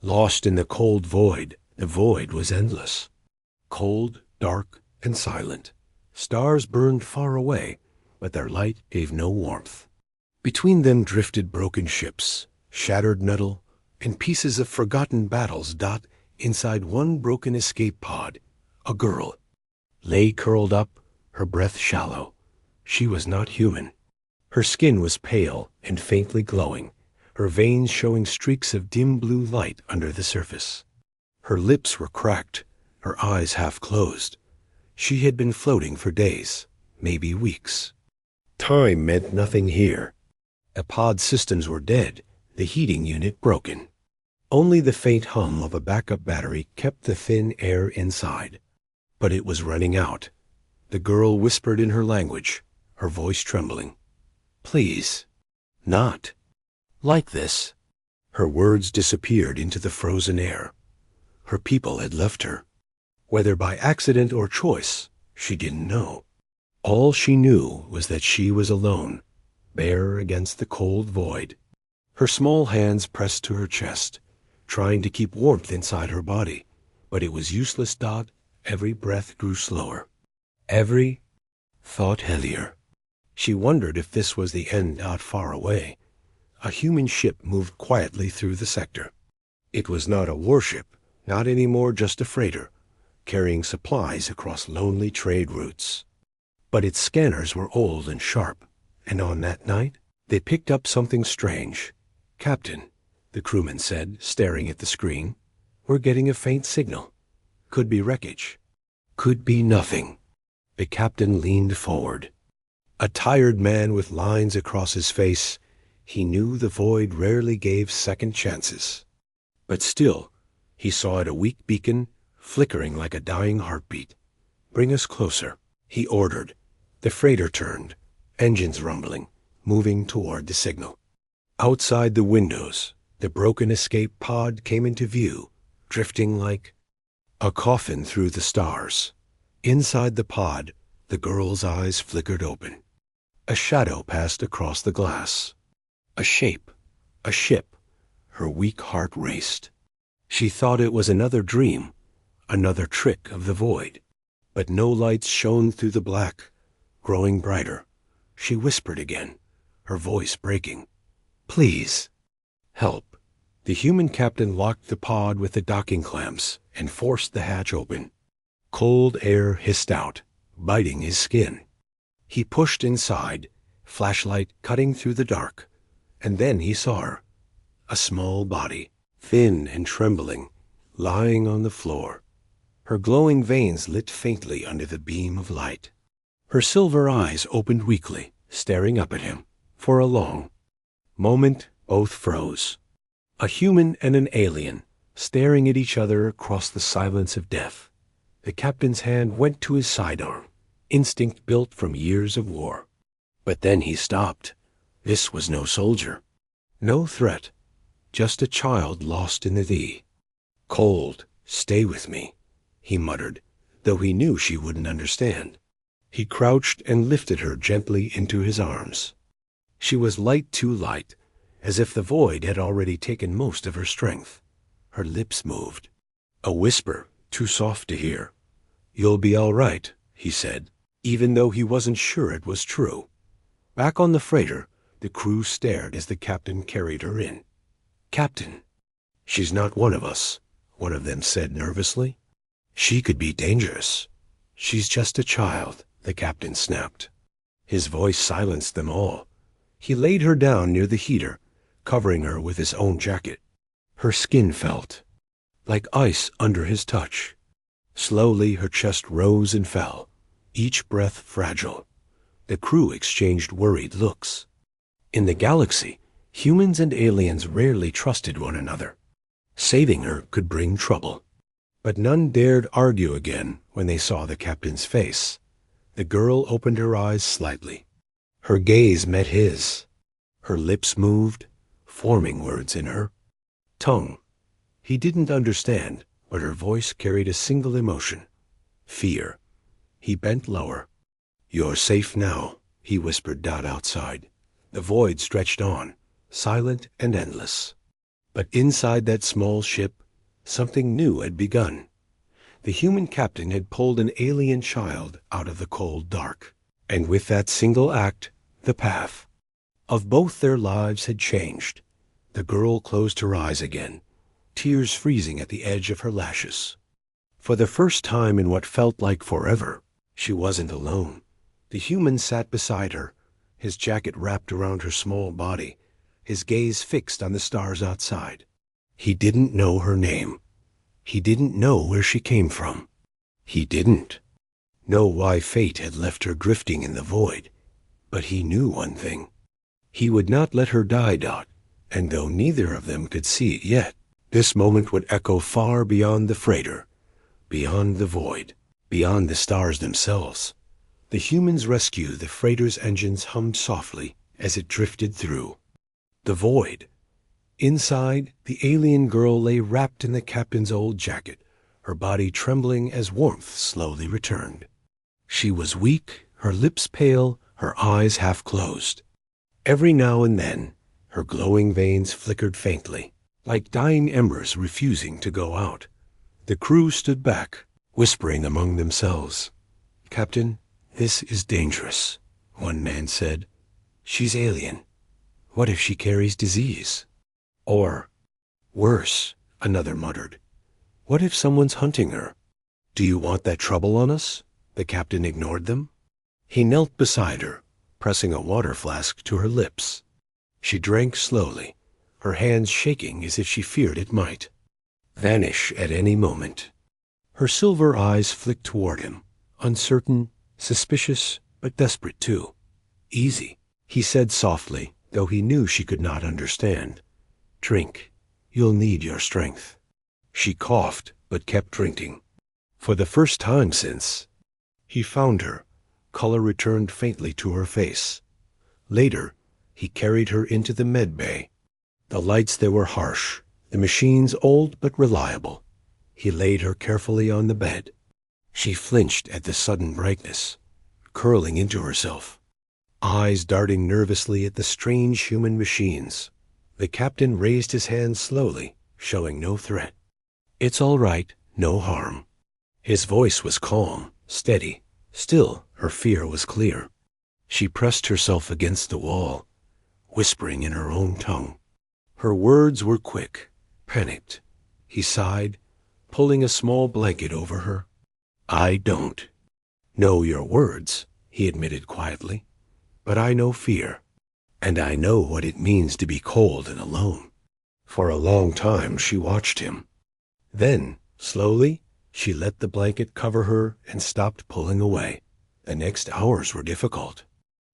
Lost in the cold void, the void was endless. Cold, dark, and silent. Stars burned far away, but their light gave no warmth. Between them drifted broken ships, shattered metal, and pieces of forgotten battles. Inside one broken escape pod, a girl lay curled up, her breath shallow. She was not human. Her skin was pale and faintly glowing, her veins showing streaks of dim blue light under the surface. Her lips were cracked, her eyes half closed. She had been floating for days, maybe weeks. Time meant nothing here. The pod systems were dead, the heating unit broken. Only the faint hum of a backup battery kept the thin air inside. But it was running out. The girl whispered in her language, her voice trembling. "Please, not like this." Her words disappeared into the frozen air. Her people had left her. Whether by accident or choice, she didn't know. All she knew was that she was alone, bare against the cold void. Her small hands pressed to her chest, trying to keep warmth inside her body, but it was useless. Every breath grew slower. Every thought heavier. She wondered if this was the end. Far away, a human ship moved quietly through the sector. It was not a warship, not anymore, just a freighter, carrying supplies across lonely trade routes. But its scanners were old and sharp, and on that night, they picked up something strange. "Captain," the crewman said, staring at the screen, "we're getting a faint signal. Could be wreckage. Could be nothing." The captain leaned forward. A tired man with lines across his face, he knew the void rarely gave second chances. But still, he saw it, a weak beacon, flickering like a dying heartbeat. "Bring us closer," he ordered. The freighter turned, engines rumbling, moving toward the signal. Outside the windows, the broken escape pod came into view, drifting like a coffin through the stars. Inside the pod, the girl's eyes flickered open. A shadow passed across the glass. A shape, a ship. Her weak heart raced. She thought it was another dream, another trick of the void. But no lights shone through the black, growing brighter. She whispered again, her voice breaking. "Please, help." The human captain locked the pod with the docking clamps and forced the hatch open. Cold air hissed out, biting his skin. He pushed inside, flashlight cutting through the dark, and then he saw her. A small body, thin and trembling, lying on the floor. Her glowing veins lit faintly under the beam of light. Her silver eyes opened weakly, staring up at him. For a long moment, both froze. A human and an alien, staring at each other across the silence of death. The captain's hand went to his sidearm, instinct built from years of war. But then he stopped. This was no soldier, no threat, just a child lost in the thee. "Cold, stay with me," he muttered, though he knew she wouldn't understand. He crouched and lifted her gently into his arms. She was light, too light, as if the void had already taken most of her strength. Her lips moved. A whisper, too soft to hear. "You'll be all right," he said, even though he wasn't sure it was true. Back on the freighter, the crew stared as the captain carried her in. "Captain." "She's not one of us," one of them said nervously. "She could be dangerous." "She's just a child," the captain snapped. His voice silenced them all. He laid her down near the heater, covering her with his own jacket. Her skin felt like ice under his touch. Slowly her chest rose and fell, each breath fragile. The crew exchanged worried looks. In the galaxy, humans and aliens rarely trusted one another. Saving her could bring trouble. But none dared argue again when they saw the captain's face. The girl opened her eyes slightly. Her gaze met his. Her lips moved, forming words in her tongue. He didn't understand, but her voice carried a single emotion: fear. He bent lower. "You're safe now," he whispered outside. The void stretched on, silent and endless. But inside that small ship, something new had begun. The human captain had pulled an alien child out of the cold dark. And with that single act, the path of both their lives had changed. The girl closed her eyes again, tears freezing at the edge of her lashes. For the first time in what felt like forever, she wasn't alone. The human sat beside her, his jacket wrapped around her small body, his gaze fixed on the stars outside. He didn't know her name. He didn't know where she came from. He didn't know why fate had left her drifting in the void. But he knew one thing. He would not let her die, Dot, and though neither of them could see it yet, this moment would echo far beyond the freighter, beyond the void, beyond the stars themselves. The humans' rescue, the freighter's engines hummed softly as it drifted through the void. Inside, the alien girl lay wrapped in the captain's old jacket, her body trembling as warmth slowly returned. She was weak, her lips pale, her eyes half closed. Every now and then, her glowing veins flickered faintly, like dying embers refusing to go out. The crew stood back, whispering among themselves. "Captain, this is dangerous," one man said. "She's alien. What if she carries disease?" Or, "Worse," another muttered. "What if someone's hunting her?" "Do you want that trouble on us?" The captain ignored them. He knelt beside her, pressing a water flask to her lips. She drank slowly, her hands shaking as if she feared it might vanish at any moment. Her silver eyes flicked toward him, uncertain, suspicious, but desperate too. "Easy," he said softly, though he knew she could not understand. "Drink. You'll need your strength." She coughed, but kept drinking. For the first time since he found her, color returned faintly to her face. Later, he carried her into the med bay. The lights there were harsh, the machines old but reliable. He laid her carefully on the bed. She flinched at the sudden brightness, curling into herself, eyes darting nervously at the strange human machines. The captain raised his hand slowly, showing no threat. "It's all right, no harm." His voice was calm, steady. Still, her fear was clear. She pressed herself against the wall, whispering in her own tongue. Her words were quick, panicked. He sighed, pulling a small blanket over her. "I don't know your words," he admitted quietly, "but I know fear, and I know what it means to be cold and alone." For a long time she watched him. Then, slowly, she let the blanket cover her and stopped pulling away. The next hours were difficult.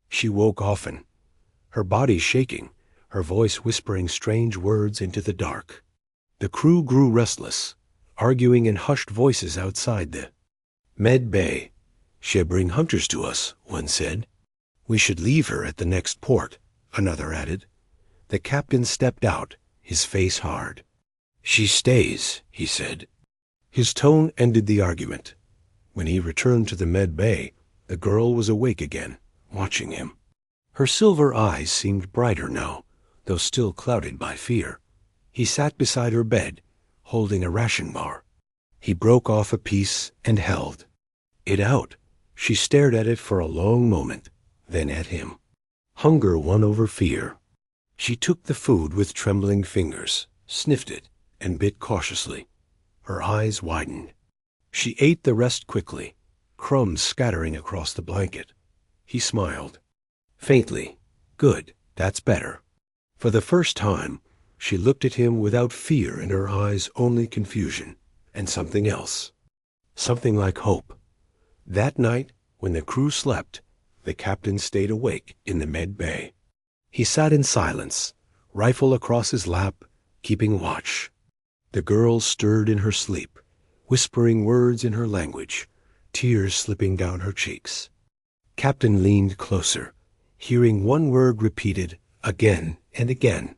She woke often, her body shaking, her voice whispering strange words into the dark. The crew grew restless, arguing in hushed voices outside the med bay. "She'll bring hunters to us," one said. "We should leave her at the next port," another added. The captain stepped out, his face hard. "She stays," he said. His tone ended the argument. When he returned to the med bay, the girl was awake again, watching him. Her silver eyes seemed brighter now, though still clouded by fear. He sat beside her bed, holding a ration bar. He broke off a piece and held it out. She stared at it for a long moment, then at him. Hunger won over fear. She took the food with trembling fingers, sniffed it, and bit cautiously. Her eyes widened. She ate the rest quickly, crumbs scattering across the blanket. He smiled. Faintly. "Good, that's better." For the first time, she looked at him without fear in her eyes, only confusion, and something else. Something like hope. That night, when the crew slept, the captain stayed awake in the med bay. He sat in silence, rifle across his lap, keeping watch. The girl stirred in her sleep, whispering words in her language, tears slipping down her cheeks. Captain leaned closer, hearing one word repeated again and again.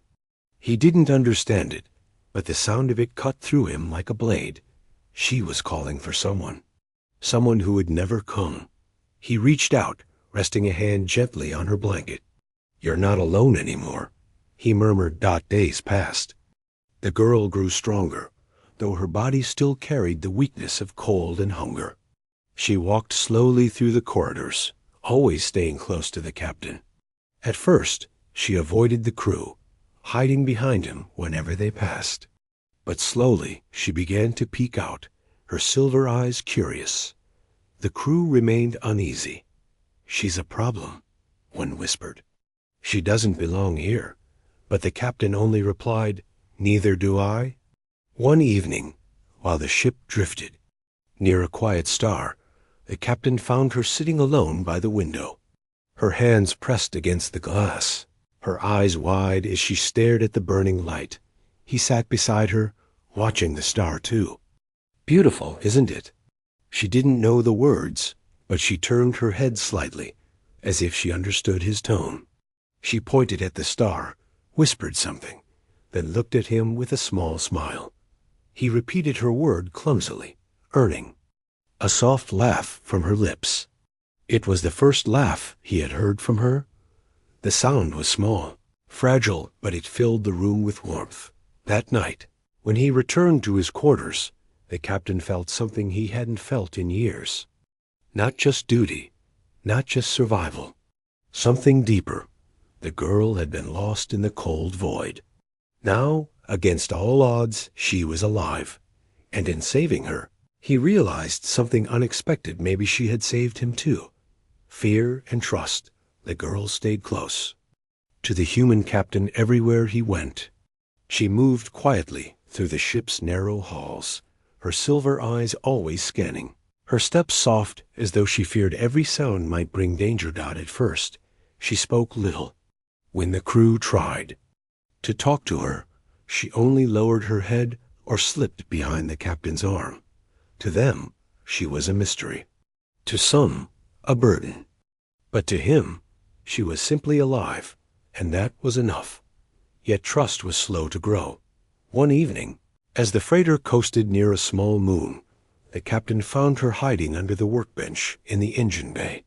He didn't understand it, but the sound of it cut through him like a blade. She was calling for someone who would never come. He reached out, resting a hand gently on her blanket. "You're not alone anymore," he murmured. "Days passed." The girl grew stronger, though her body still carried the weakness of cold and hunger. She walked slowly through the corridors, always staying close to the captain. At first, she avoided the crew, hiding behind him whenever they passed. But slowly, she began to peek out, her silver eyes curious. The crew remained uneasy. "She's a problem," one whispered. "She doesn't belong here." But the captain only replied, "Neither do I." One evening, while the ship drifted near a quiet star, the captain found her sitting alone by the window, her hands pressed against the glass, her eyes wide as she stared at the burning light. He sat beside her, watching the star too. "Beautiful, isn't it?" She didn't know the words, but she turned her head slightly, as if she understood his tone. She pointed at the star, whispered something, then looked at him with a small smile. He repeated her word clumsily, earning a soft laugh from her lips. It was the first laugh he had heard from her. The sound was small, fragile, but it filled the room with warmth. That night, when he returned to his quarters, the captain felt something he hadn't felt in years. Not just duty, not just survival. Something deeper. The girl had been lost in the cold void. Now, against all odds, she was alive. And in saving her, he realized something unexpected. Maybe she had saved him too. Fear and trust. The girl stayed close to the human captain everywhere he went. She moved quietly through the ship's narrow halls, her silver eyes always scanning, her steps soft as though she feared every sound might bring danger. At first, she spoke little. When the crew tried to talk to her, she only lowered her head or slipped behind the captain's arm. To them, she was a mystery. To some, a burden. But to him, she was simply alive, and that was enough. Yet trust was slow to grow. One evening, as the freighter coasted near a small moon, the captain found her hiding under the workbench in the engine bay.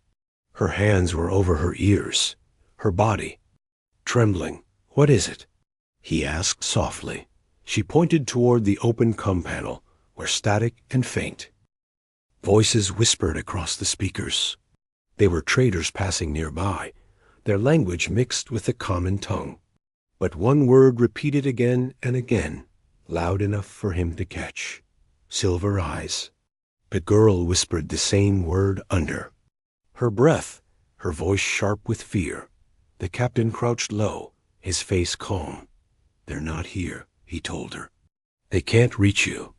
Her hands were over her ears, her body trembling. "What is it?" he asked softly. She pointed toward the open com panel, where static and faint voices whispered across the speakers. They were traders passing nearby, their language mixed with the common tongue. But one word repeated again and again, loud enough for him to catch. "Silver eyes." The girl whispered the same word under her breath, her voice sharp with fear. The captain crouched low, his face calm. "They're not here," he told her. "They can't reach you."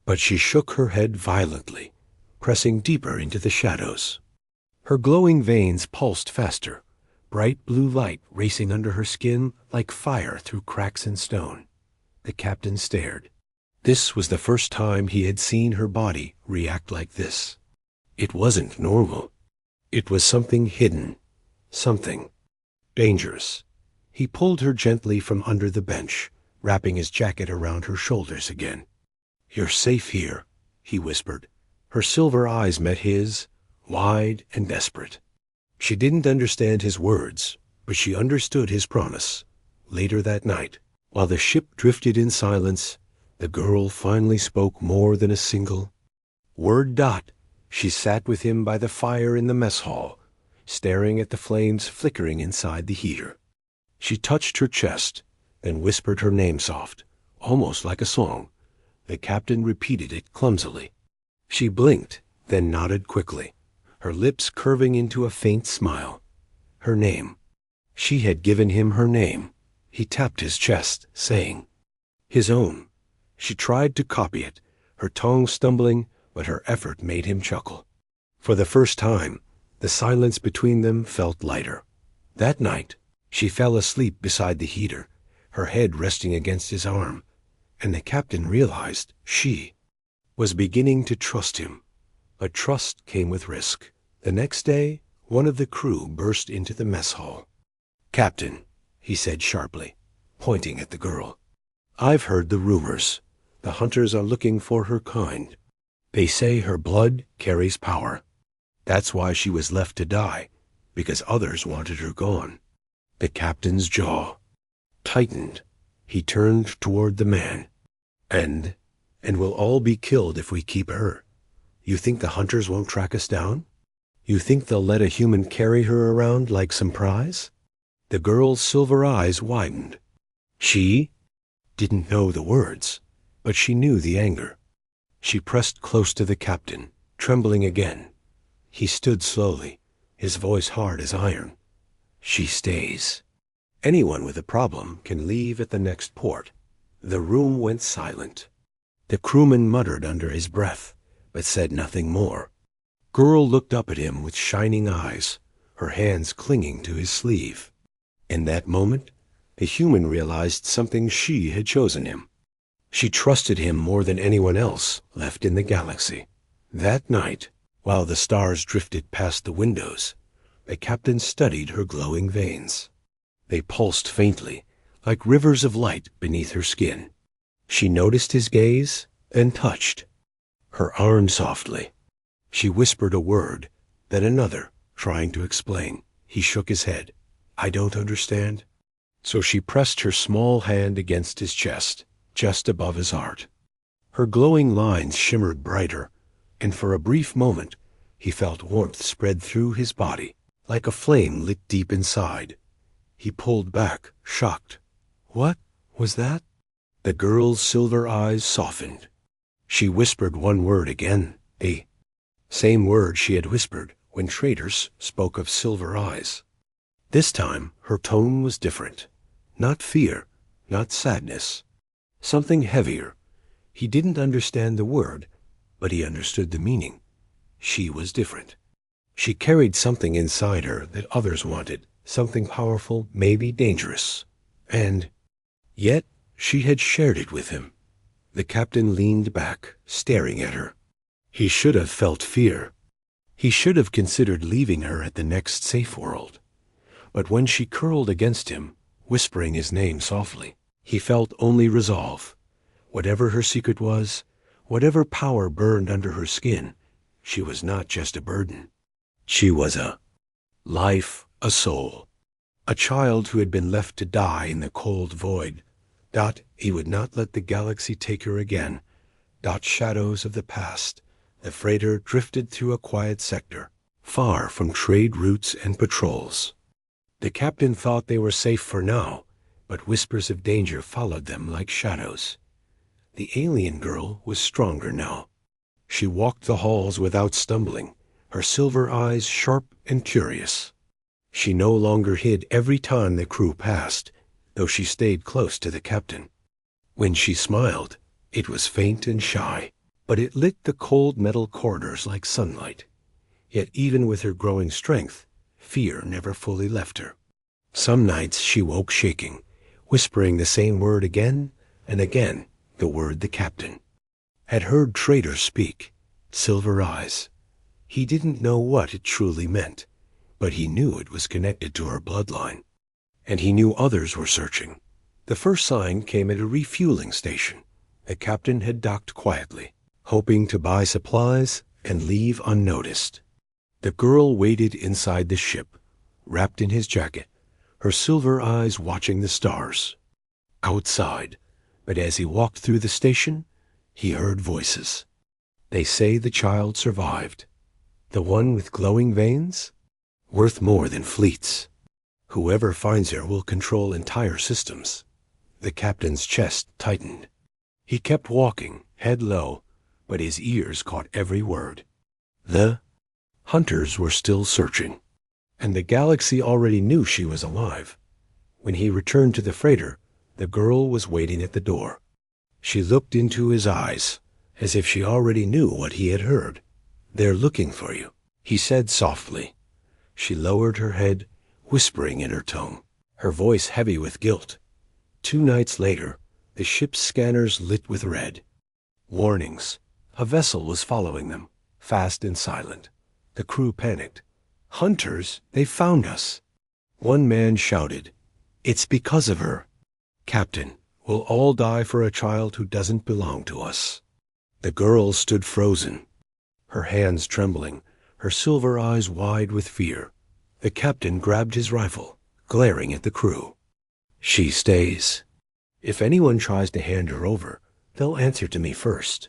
But she shook her head violently, pressing deeper into the shadows. Her glowing veins pulsed faster, bright blue light racing under her skin like fire through cracks in stone. The captain stared. This was the first time he had seen her body react like this. It wasn't normal. It was something hidden, something dangerous. He pulled her gently from under the bench, wrapping his jacket around her shoulders again. "You're safe here," he whispered. Her silver eyes met his, wide and desperate. She didn't understand his words, but she understood his promise. Later that night, while the ship drifted in silence, the girl finally spoke more than a single word. She sat with him by the fire in the mess hall, staring at the flames flickering inside the heater. She touched her chest, then whispered her name soft, almost like a song. The captain repeated it clumsily. She blinked, then nodded quickly, her lips curving into a faint smile. Her name. She had given him her name. He tapped his chest, saying, "His own." She tried to copy it, her tongue stumbling, but her effort made him chuckle. For the first time, the silence between them felt lighter. That night, she fell asleep beside the heater, her head resting against his arm, and the captain realized she was beginning to trust him. But trust came with risk. The next day, one of the crew burst into the mess hall. "Captain," he said sharply, pointing at the girl, "I've heard the rumors. The hunters are looking for her kind. They say her blood carries power. That's why she was left to die, because others wanted her gone." The captain's jaw tightened. He turned toward the man. And we'll all be killed if we keep her. You think the hunters won't track us down? You think they'll let a human carry her around like some prize? The girl's silver eyes widened. She didn't know the words, but she knew the anger. She pressed close to the captain, trembling again. He stood slowly, his voice hard as iron. She stays. Anyone with a problem can leave at the next port. The room went silent. The crewman muttered under his breath, but said nothing more. Girl looked up at him with shining eyes, her hands clinging to his sleeve. In that moment, the human realized something she had chosen him. She trusted him more than anyone else left in the galaxy. That night, while the stars drifted past the windows, the captain studied her glowing veins. They pulsed faintly, like rivers of light beneath her skin. She noticed his gaze and touched her arm softly. She whispered a word, then another, trying to explain. He shook his head. I don't understand. So she pressed her small hand against his chest, just above his heart. Her glowing lines shimmered brighter, and for a brief moment he felt warmth spread through his body, like a flame lit deep inside. He pulled back, shocked. What was that? The girl's silver eyes softened. She whispered one word again, a same word she had whispered when traders spoke of silver eyes. This time her tone was different. Not fear, not sadness. Something heavier. He didn't understand the word, but he understood the meaning. She was different. She carried something inside her that others wanted, something powerful, maybe dangerous. And yet she had shared it with him. The captain leaned back, staring at her. He should have felt fear. He should have considered leaving her at the next safe world. But when she curled against him, whispering his name softly, he felt only resolve. Whatever her secret was, whatever power burned under her skin, she was not just a burden. She was a life, a soul, a child who had been left to die in the cold void. He would not let the galaxy take her again. Shadows of the past. The freighter drifted through a quiet sector, far from trade routes and patrols. The captain thought they were safe for now, but whispers of danger followed them like shadows. The alien girl was stronger now. She walked the halls without stumbling, her silver eyes sharp and curious. She no longer hid every time the crew passed, though she stayed close to the captain. When she smiled, it was faint and shy, but it lit the cold metal corridors like sunlight. Yet even with her growing strength, fear never fully left her. Some nights she woke shaking, whispering the same word again and again, the word the captain had heard traders speak, silver eyes. He didn't know what it truly meant, but he knew it was connected to her bloodline. And he knew others were searching. The first sign came at a refueling station. The captain had docked quietly, hoping to buy supplies and leave unnoticed. The girl waited inside the ship, wrapped in his jacket, her silver eyes watching the stars. Outside, but as he walked through the station, he heard voices. They say the child survived. The one with glowing veins? Worth more than fleets. Whoever finds her will control entire systems. The captain's chest tightened. He kept walking, head low, but his ears caught every word. The hunters were still searching, and the galaxy already knew she was alive. When he returned to the freighter, the girl was waiting at the door. She looked into his eyes, as if she already knew what he had heard. They're looking for you, he said softly. She lowered her head, whispering in her tone, her voice heavy with guilt. 2 nights later, the ship's scanners lit with red. Warnings. A vessel was following them, fast and silent. The crew panicked. Hunters, they found us. One man shouted, It's because of her. Captain, we'll all die for a child who doesn't belong to us. The girl stood frozen, her hands trembling, her silver eyes wide with fear. The captain grabbed his rifle, glaring at the crew. She stays. If anyone tries to hand her over, they'll answer to me first."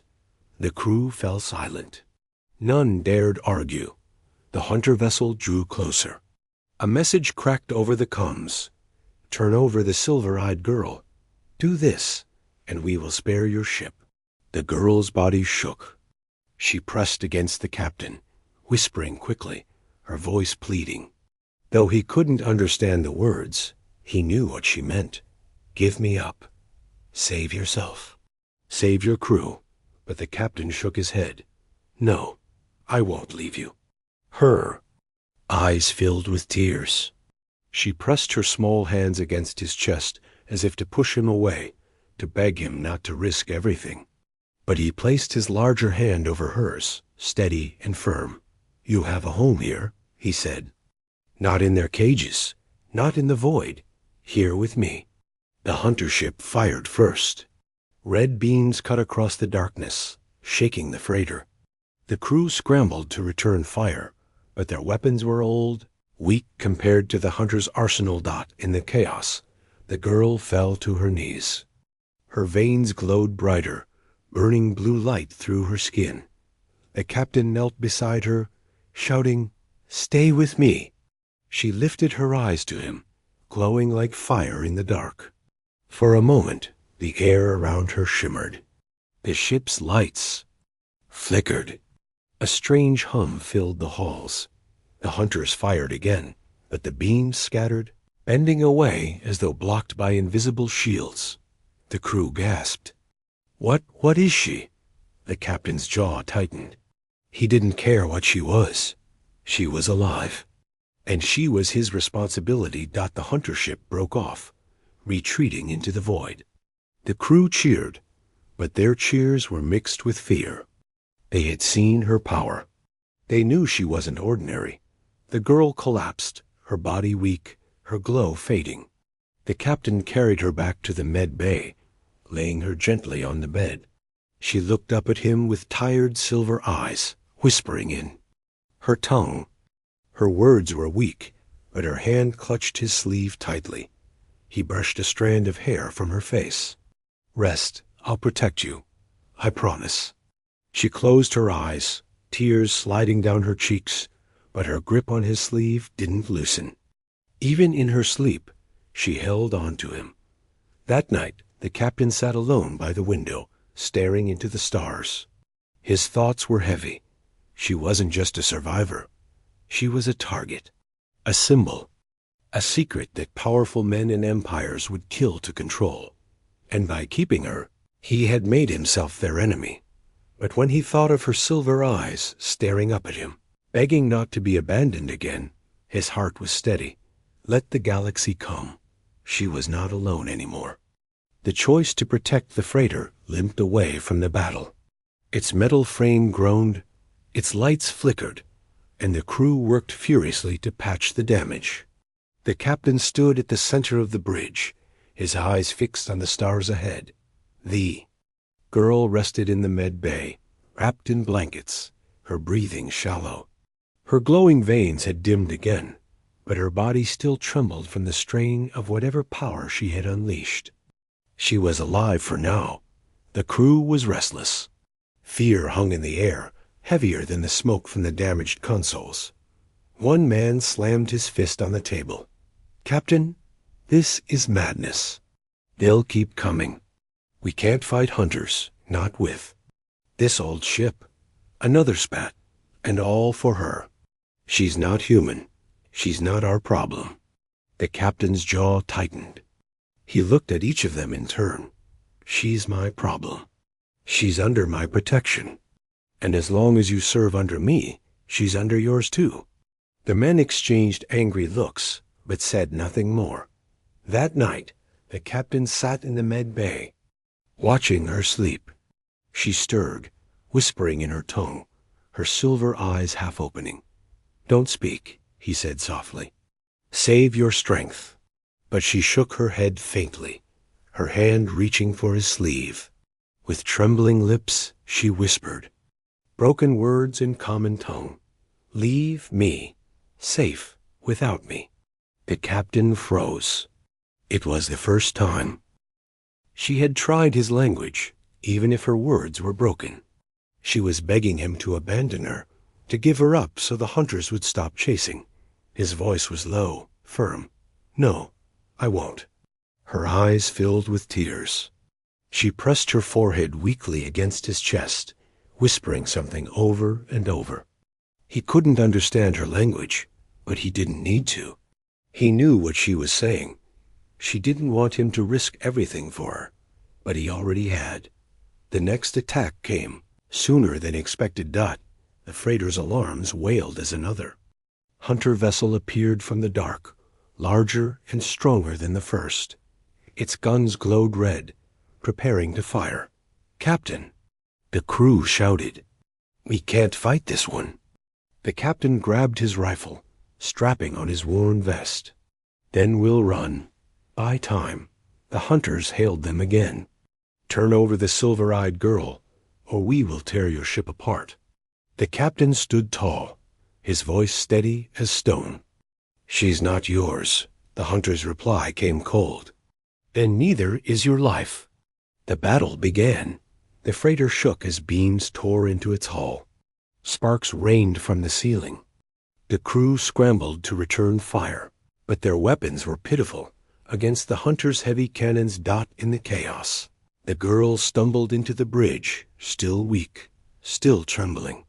The crew fell silent. None dared argue. The hunter vessel drew closer. A message cracked over the comms. "Turn over the silver-eyed girl. Do this, and we will spare your ship." The girl's body shook. She pressed against the captain, whispering quickly, her voice pleading. Though he couldn't understand the words, he knew what she meant. "Give me up. Save yourself. Save your crew." But the captain shook his head. "No, I won't leave you." Her eyes filled with tears. She pressed her small hands against his chest as if to push him away, to beg him not to risk everything. But he placed his larger hand over hers, steady and firm. "You have a home here," he said. "Not in their cages, not in the void, here with me." The hunter ship fired first. Red beams cut across the darkness, shaking the freighter. The crew scrambled to return fire, but their weapons were old, weak compared to the hunter's arsenal. In the chaos, the girl fell to her knees. Her veins glowed brighter, burning blue light through her skin. The captain knelt beside her, shouting, "Stay with me." She lifted her eyes to him, glowing like fire in the dark. For a moment, the air around her shimmered. The ship's lights flickered. A strange hum filled the halls. The hunters fired again, but the beams scattered, bending away as though blocked by invisible shields. The crew gasped. What is she?" The captain's jaw tightened. He didn't care what she was. She was alive. And she was his responsibility. The hunter ship broke off, retreating into the void. The crew cheered, but their cheers were mixed with fear. They had seen her power. They knew she wasn't ordinary. The girl collapsed, her body weak, her glow fading. The captain carried her back to the med bay, laying her gently on the bed. She looked up at him with tired silver eyes, whispering in her tongue. Her words were weak, but her hand clutched his sleeve tightly. He brushed a strand of hair from her face. "Rest. I'll protect you. I promise." She closed her eyes, tears sliding down her cheeks, but her grip on his sleeve didn't loosen. Even in her sleep, she held on to him. That night, the captain sat alone by the window, staring into the stars. His thoughts were heavy. She wasn't just a survivor. She was a target, a symbol, a secret that powerful men and empires would kill to control. And by keeping her, he had made himself their enemy. But when he thought of her silver eyes staring up at him, begging not to be abandoned again, his heart was steady. Let the galaxy come. She was not alone anymore. The choice to protect the freighter limped away from the battle. Its metal frame groaned, its lights flickered, and the crew worked furiously to patch the damage. The captain stood at the center of the bridge, his eyes fixed on the stars ahead. The girl rested in the med bay, wrapped in blankets, her breathing shallow. Her glowing veins had dimmed again, but her body still trembled from the strain of whatever power she had unleashed. She was alive for now. The crew was restless. Fear hung in the air, heavier than the smoke from the damaged consoles. One man slammed his fist on the table. "Captain, this is madness. They'll keep coming. We can't fight hunters, not with this old ship." Another spat, and all for her. "She's not human. She's not our problem." The captain's jaw tightened. He looked at each of them in turn. "She's my problem. She's under my protection. And as long as you serve under me, she's under yours too." The men exchanged angry looks, but said nothing more. That night, the captain sat in the med bay, watching her sleep. She stirred, whispering in her tongue, her silver eyes half opening. "Don't speak," he said softly. "Save your strength." But she shook her head faintly, her hand reaching for his sleeve. With trembling lips, she whispered, broken words in common tongue, "Leave me, safe without me." The captain froze. It was the first time. She had tried his language, even if her words were broken. She was begging him to abandon her, to give her up so the hunters would stop chasing. His voice was low, firm. "No, I won't." Her eyes filled with tears. She pressed her forehead weakly against his chest, whispering something over and over. He couldn't understand her language, but he didn't need to. He knew what she was saying. She didn't want him to risk everything for her, but he already had. The next attack came, sooner than expected. The freighter's alarms wailed as another. Hunter vessel appeared from the dark, larger and stronger than the first. Its guns glowed red, preparing to fire. "Captain!" The crew shouted. "We can't fight this one." The captain grabbed his rifle, strapping on his worn vest. "Then we'll run. Buy time." The hunters hailed them again. "Turn over the silver-eyed girl, or we will tear your ship apart." The captain stood tall, his voice steady as stone. "She's not yours." The hunter's reply came cold. "Then neither is your life." The battle began. The freighter shook as beams tore into its hull. Sparks rained from the ceiling. The crew scrambled to return fire, but their weapons were pitiful against the hunter's heavy cannons. In the chaos, the girl stumbled into the bridge, still weak, still trembling.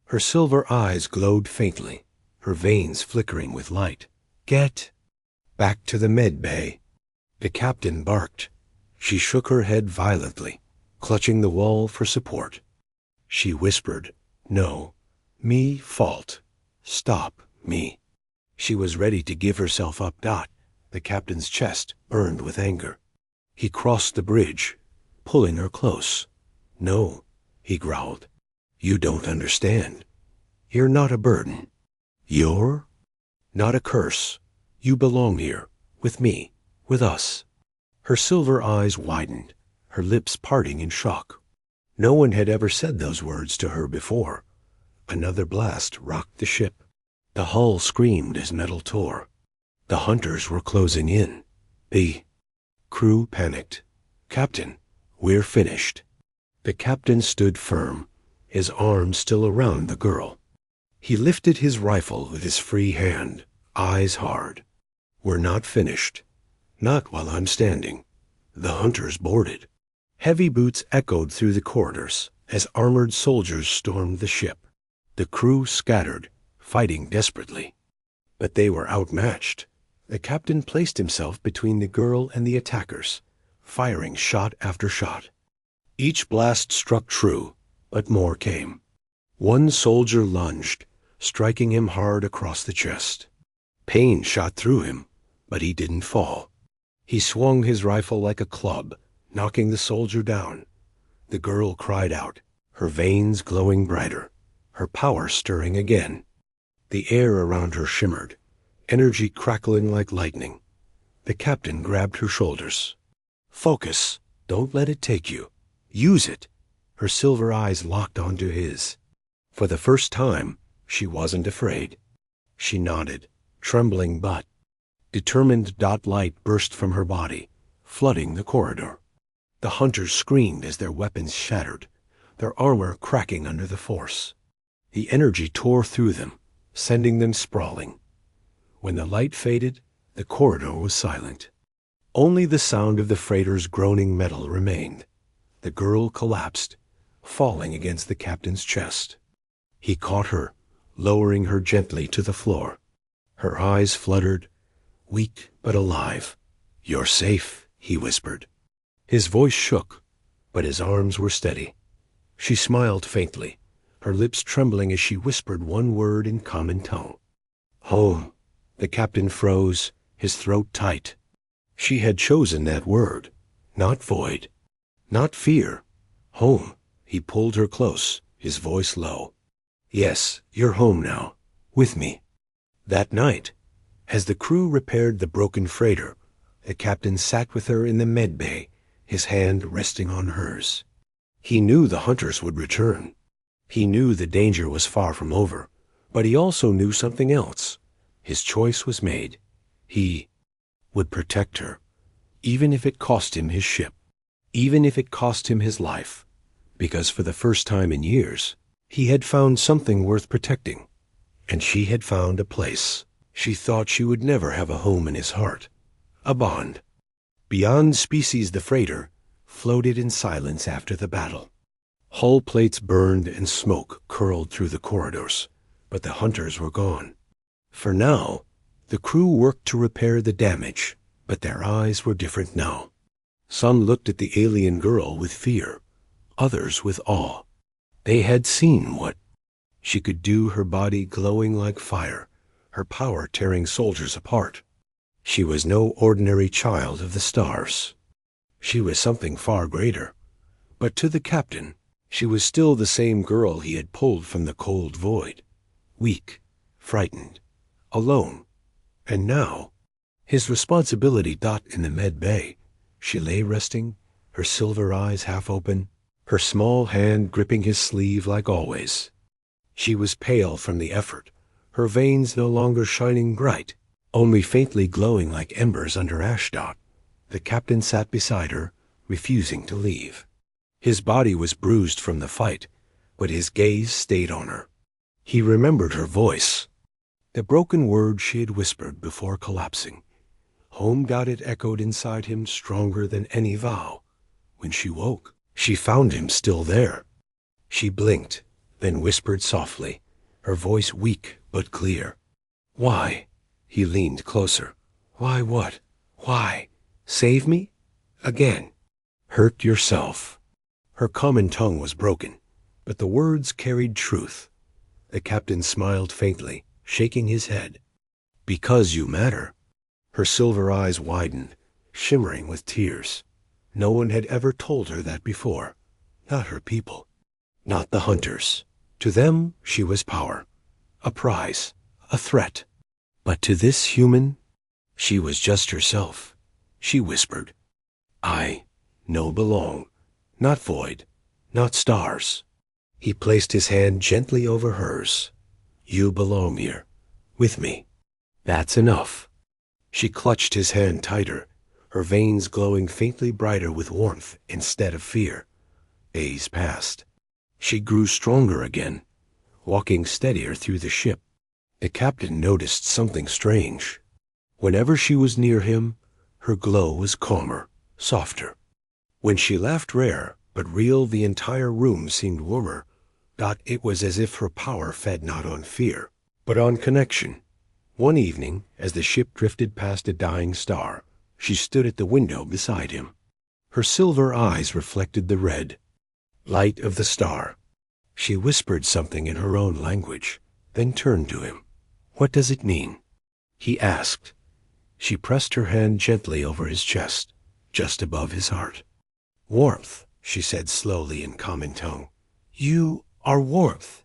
Her silver eyes glowed faintly, her veins flickering with light. "Get back to the med bay." The captain barked. She shook her head violently, clutching the wall for support. She whispered, "No, me fault. Stop me." She was ready to give herself up. The captain's chest burned with anger. He crossed the bridge, pulling her close. "No," he growled. "You don't understand. You're not a burden. You're not a curse. You belong here, with me, with us." Her silver eyes widened, her lips parting in shock. No one had ever said those words to her before. Another blast rocked the ship. The hull screamed as metal tore. The hunters were closing in. The crew panicked. "Captain, we're finished." The captain stood firm, his arms still around the girl. He lifted his rifle with his free hand, eyes hard. "We're not finished. Not while I'm standing." The hunters boarded. Heavy boots echoed through the corridors as armored soldiers stormed the ship. The crew scattered, fighting desperately. But they were outmatched. The captain placed himself between the girl and the attackers, firing shot after shot. Each blast struck true, but more came. One soldier lunged, striking him hard across the chest. Pain shot through him, but he didn't fall. He swung his rifle like a club, knocking the soldier down. The girl cried out, her veins glowing brighter, her power stirring again. The air around her shimmered, energy crackling like lightning. The captain grabbed her shoulders. "Focus. Don't let it take you. Use it." Her silver eyes locked onto his. For the first time, she wasn't afraid. She nodded, trembling but determined. Light burst from her body, flooding the corridor. The hunters screamed as their weapons shattered, their armor cracking under the force. The energy tore through them, sending them sprawling. When the light faded, the corridor was silent. Only the sound of the freighter's groaning metal remained. The girl collapsed, falling against the captain's chest. He caught her, lowering her gently to the floor. Her eyes fluttered, weak but alive. "You're safe," he whispered. His voice shook, but his arms were steady. She smiled faintly, her lips trembling as she whispered one word in common tongue. "Home." The captain froze, his throat tight. She had chosen that word, not void, not fear. Home. He pulled her close, his voice low. "Yes, you're home now, with me." That night, as the crew repaired the broken freighter, the captain sat with her in the med bay, his hand resting on hers. He knew the hunters would return. He knew the danger was far from over, but he also knew something else. His choice was made. He would protect her, even if it cost him his ship. even if it cost him his life, because for the first time in years, he had found something worth protecting, and she had found a place. She thought she would never have a home in his heart, a bond. Beyond Species, the freighter floated in silence after the battle. Hull plates burned and smoke curled through the corridors, but the hunters were gone. For now, the crew worked to repair the damage, but their eyes were different now. Some looked at the alien girl with fear, others with awe. They had seen what she could do, her body glowing like fire, her power tearing soldiers apart. She was no ordinary child of the stars. She was something far greater. But to the captain, she was still the same girl he had pulled from the cold void. Weak, frightened, alone. And now, his responsibility. In the med bay, she lay resting, her silver eyes half open, her small hand gripping his sleeve like always. She was pale from the effort, her veins no longer shining bright, only faintly glowing like embers under ashdot. The captain sat beside her, refusing to leave. His body was bruised from the fight, but his gaze stayed on her. He remembered her voice, the broken words she had whispered before collapsing. Home. It echoed inside him stronger than any vow. When she woke, she found him still there. She blinked, then whispered softly, her voice weak but clear. Why? He leaned closer. Why what? Why? Save me? Again. Hurt yourself. Her common tongue was broken, but the words carried truth. The captain smiled faintly, shaking his head. Because you matter. Her silver eyes widened, shimmering with tears. No one had ever told her that before. Not her people. Not the hunters. To them, she was power. A prize. A threat. But to this human, she was just herself. She whispered, I no belong. Not void. Not stars. He placed his hand gently over hers. You belong here. With me. That's enough. She clutched his hand tighter, her veins glowing faintly brighter with warmth instead of fear. Days passed. She grew stronger again, walking steadier through the ship. The captain noticed something strange. Whenever she was near him, her glow was calmer, softer. When she laughed, rare but real, the entire room seemed warmer. It was as if her power fed not on fear, but on connection. One evening, as the ship drifted past a dying star, she stood at the window beside him. Her silver eyes reflected the red light of the star. She whispered something in her own language, then turned to him. What does it mean? He asked. She pressed her hand gently over his chest, just above his heart. Warmth, she said slowly in common tongue. You are warmth.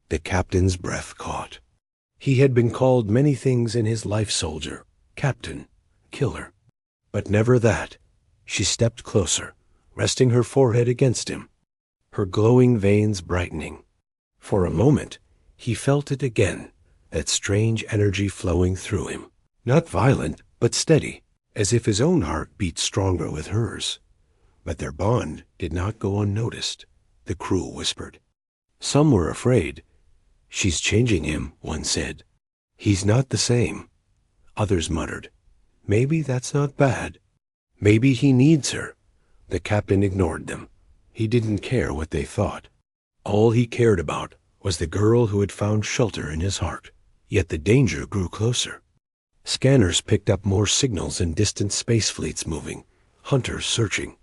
The captain's breath caught. He had been called many things in his life: soldier, captain, killer. But never that. She stepped closer, resting her forehead against him, her glowing veins brightening. For a moment, he felt it again, that strange energy flowing through him. Not violent, but steady, as if his own heart beat stronger with hers. But their bond did not go unnoticed, the crew whispered. Some were afraid. She's changing him, one said. He's not the same. Others muttered. Maybe that's not bad. Maybe he needs her. The captain ignored them. He didn't care what they thought. All he cared about was the girl who had found shelter in his heart. Yet the danger grew closer. Scanners picked up more signals and distant space fleets moving, hunters searching.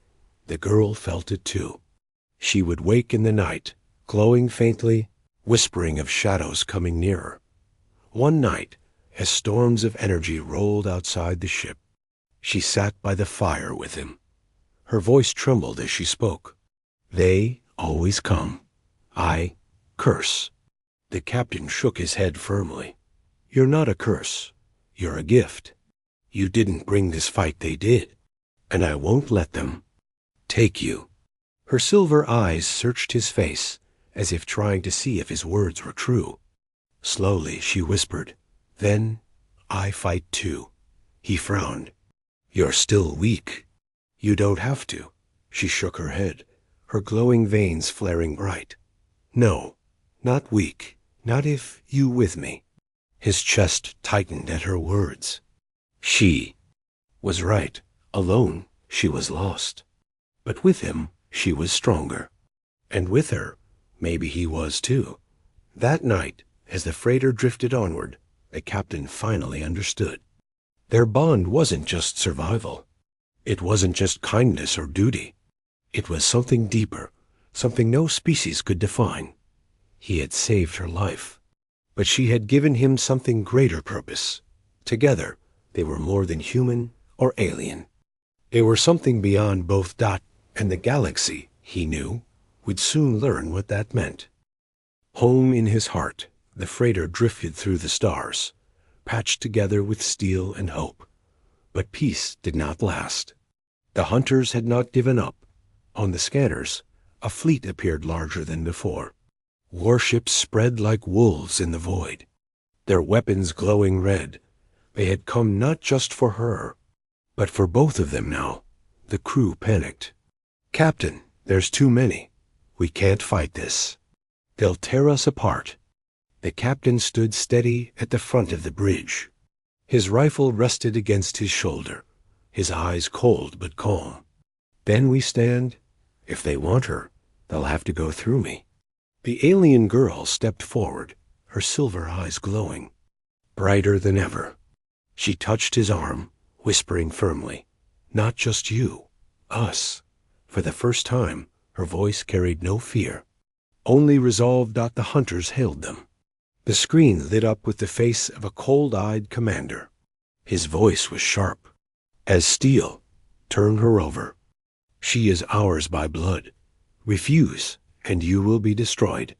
The girl felt it too. She would wake in the night, glowing faintly, whispering of shadows coming nearer. One night, as storms of energy rolled outside the ship, she sat by the fire with him. Her voice trembled as she spoke. They always come. I curse. The captain shook his head firmly. You're not a curse. You're a gift. You didn't bring this fight, they did. And I won't let them take you. Her silver eyes searched his face, as if trying to see if his words were true. Slowly she whispered, Then I fight too. He frowned. You're still weak. You don't have to. She shook her head, her glowing veins flaring bright. No, not weak, not if you with me. His chest tightened at her words. She was right. Alone, she was lost. But with him, she was stronger. And with her, maybe he was too. That night, as the freighter drifted onward, the captain finally understood. Their bond wasn't just survival. It wasn't just kindness or duty. It was something deeper, something no species could define. He had saved her life, but she had given him something greater purpose. Together, they were more than human or alien. They were something beyond both Dot and the galaxy, he knew, would soon learn what that meant. Home in his heart, the freighter drifted through the stars, patched together with steel and hope. But peace did not last. The hunters had not given up. On the scanners, a fleet appeared larger than before. Warships spread like wolves in the void, their weapons glowing red. They had come not just for her, but for both of them now. The crew panicked. Captain, there's too many. We can't fight this. They'll tear us apart. The captain stood steady at the front of the bridge. His rifle rested against his shoulder, his eyes cold but calm. Then we stand. If they want her, they'll have to go through me. The alien girl stepped forward, her silver eyes glowing, brighter than ever. She touched his arm, whispering firmly, "Not just you, us." For the first time, her voice carried no fear. Only resolve. The hunters hailed them. The screen lit up with the face of a cold-eyed commander. His voice was sharp as steel. "Turn her over. She is ours by blood. Refuse, and you will be destroyed."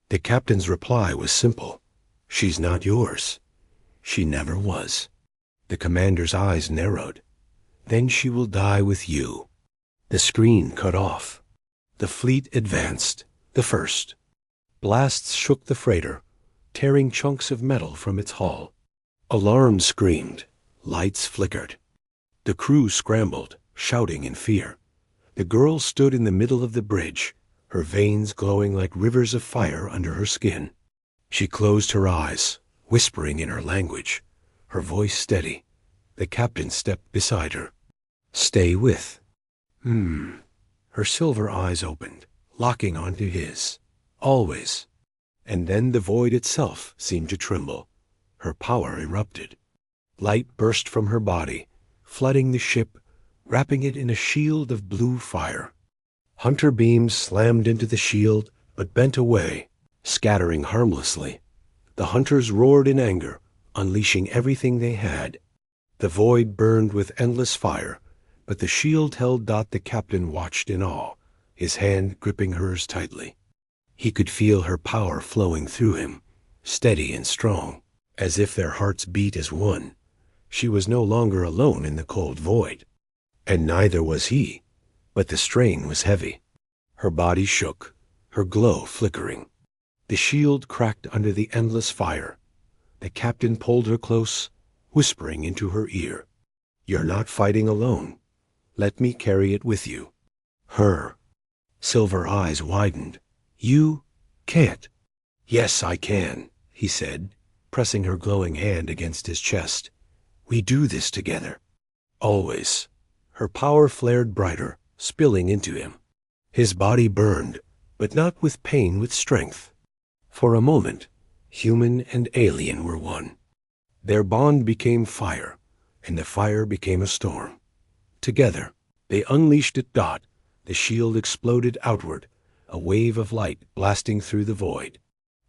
The captain's reply was simple. "She's not yours. She never was." The commander's eyes narrowed. "Then she will die with you." The screen cut off. The fleet advanced, the first. Blasts shook the freighter, tearing chunks of metal from its hull. Alarms screamed. Lights flickered. The crew scrambled, shouting in fear. The girl stood in the middle of the bridge, her veins glowing like rivers of fire under her skin. She closed her eyes, whispering in her language, her voice steady. The captain stepped beside her. "Stay with." Her silver eyes opened, locking onto his. Always. And then the void itself seemed to tremble. Her power erupted. Light burst from her body, flooding the ship, wrapping it in a shield of blue fire. Hunter beams slammed into the shield, but bent away, scattering harmlessly. The hunters roared in anger, unleashing everything they had. The void burned with endless fire, but the shield held. The captain watched in awe, his hand gripping hers tightly. He could feel her power flowing through him, steady and strong, as if their hearts beat as one. She was no longer alone in the cold void. And neither was he, but the strain was heavy. Her body shook, her glow flickering. The shield cracked under the endless fire. The captain pulled her close, whispering into her ear, "You're not fighting alone. Let me carry it with you." Her silver eyes widened. "You can't." "Yes, I can," he said, pressing her glowing hand against his chest. "We do this together. Always." Her power flared brighter, spilling into him. His body burned, but not with pain, with strength. For a moment, human and alien were one. Their bond became fire, and the fire became a storm. Together, they unleashed at Dot. The shield exploded outward, a wave of light blasting through the void.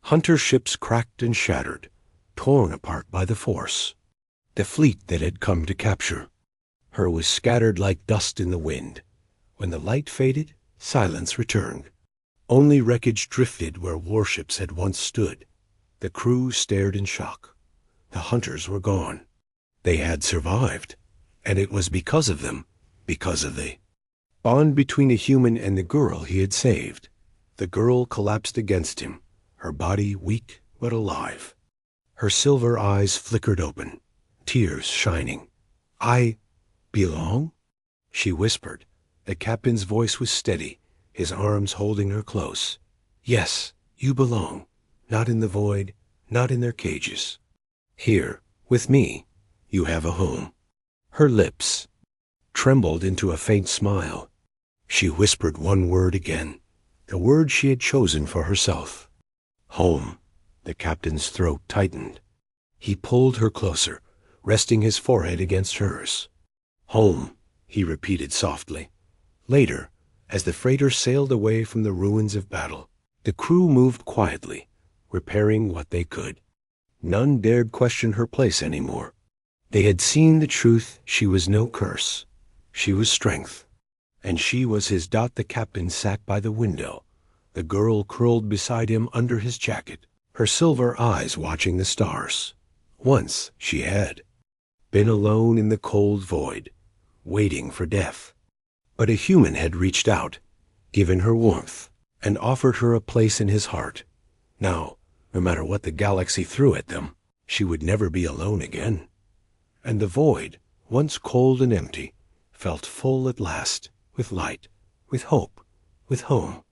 Hunter ships cracked and shattered, torn apart by the force. The fleet that had come to capture her was scattered like dust in the wind. When the light faded, silence returned. Only wreckage drifted where warships had once stood. The crew stared in shock. The hunters were gone. They had survived, and it was because of them, because of the bond between a human and the girl he had saved. The girl collapsed against him, her body weak but alive. Her silver eyes flickered open, tears shining. "I belong?" she whispered, The captain's voice was steady, his arms holding her close. Yes, you belong, not in the void, not in their cages. Here, with me, you have a home. Her lips trembled into a faint smile. She whispered one word again, the word she had chosen for herself. Home. The captain's throat tightened. He pulled her closer, resting his forehead against hers. Home, he repeated softly. Later, as the freighter sailed away from the ruins of battle, the crew moved quietly, repairing what they could. None dared question her place anymore. They had seen the truth. She was no curse. She was strength. And she was his. The captain sat by the window, the girl curled beside him under his jacket, her silver eyes watching the stars. Once she had been alone in the cold void, waiting for death. But a human had reached out, given her warmth, and offered her a place in his heart. Now, no matter what the galaxy threw at them, she would never be alone again. And the void, once cold and empty, felt full at last, with light, with hope, with home.